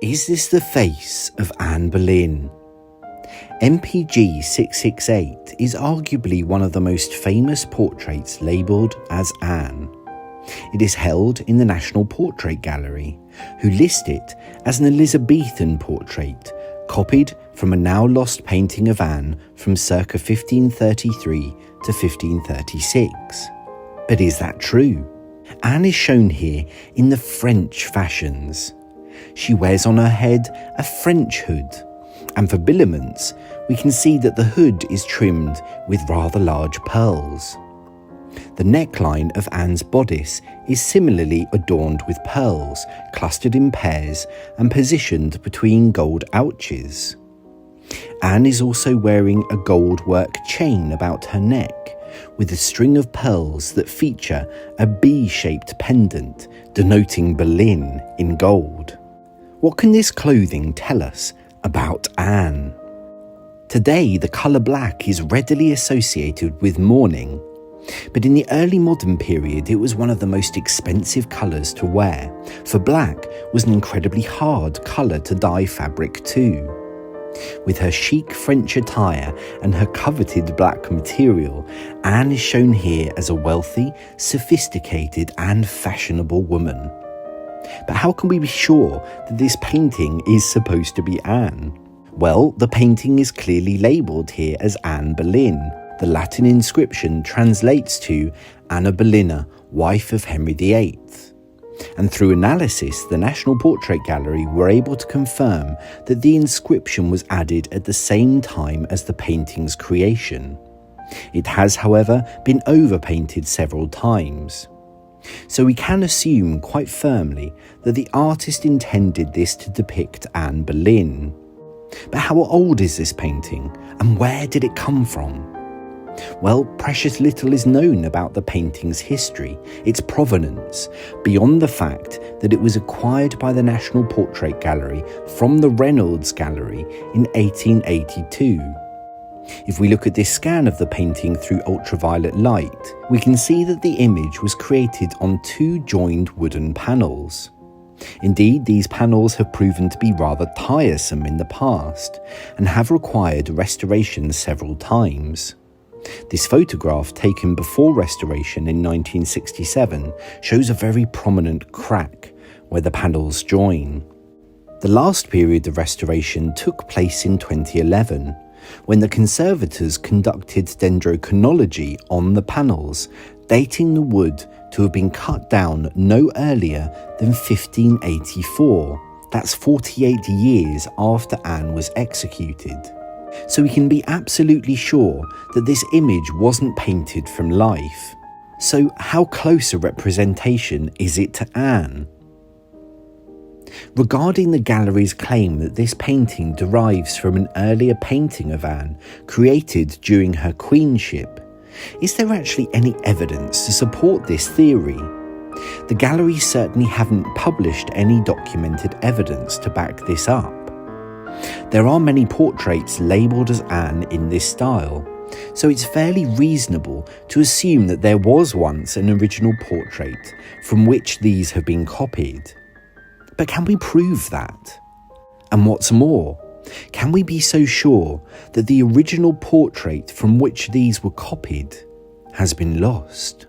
Is this the face of Anne Boleyn? NPG 668 is arguably one of the most famous portraits labelled as Anne. It is held in the National Portrait Gallery, who list it as an Elizabethan portrait, copied from a now lost painting of Anne from circa 1533 to 1536. But is that true? Anne is shown here in the French fashions. She wears on her head a French hood, and for habiliments we can see that the hood is trimmed with rather large pearls. The neckline of Anne's bodice is similarly adorned with pearls, clustered in pairs and positioned between gold ouches. Anne is also wearing a gold work chain about her neck, with a string of pearls that feature a B-shaped pendant denoting Boleyn in gold. What can this clothing tell us about Anne? Today, the colour black is readily associated with mourning, but in the early modern period it was one of the most expensive colours to wear, for black was an incredibly hard colour to dye fabric to. With her chic French attire and her coveted black material, Anne is shown here as a wealthy, sophisticated and fashionable woman. But how can we be sure that this painting is supposed to be Anne? Well, the painting is clearly labelled here as Anne Boleyn. The Latin inscription translates to Anna Bolena, wife of Henry VIII. And through analysis, the National Portrait Gallery were able to confirm that the inscription was added at the same time as the painting's creation. It has, however, been overpainted several times. So we can assume quite firmly that the artist intended this to depict Anne Boleyn. But how old is this painting, and where did it come from? Well, precious little is known about the painting's history, its provenance, beyond the fact that it was acquired by the National Portrait Gallery from the Reynolds Gallery in 1882. If we look at this scan of the painting through ultraviolet light, we can see that the image was created on two joined wooden panels. Indeed, these panels have proven to be rather tiresome in the past, and have required restoration several times. This photograph, taken before restoration in 1967, shows a very prominent crack where the panels join. The last period of restoration took place in 2011, when the conservators conducted dendrochronology on the panels, dating the wood to have been cut down no earlier than 1584. That's 48 years after Anne was executed. So we can be absolutely sure that this image wasn't painted from life. So how close a representation is it to Anne? Regarding the gallery's claim that this painting derives from an earlier painting of Anne created during her queenship, is there actually any evidence to support this theory? The gallery certainly haven't published any documented evidence to back this up. There are many portraits labelled as Anne in this style, so it's fairly reasonable to assume that there was once an original portrait from which these have been copied. But can we prove that? And what's more, can we be so sure that the original portrait from which these were copied has been lost?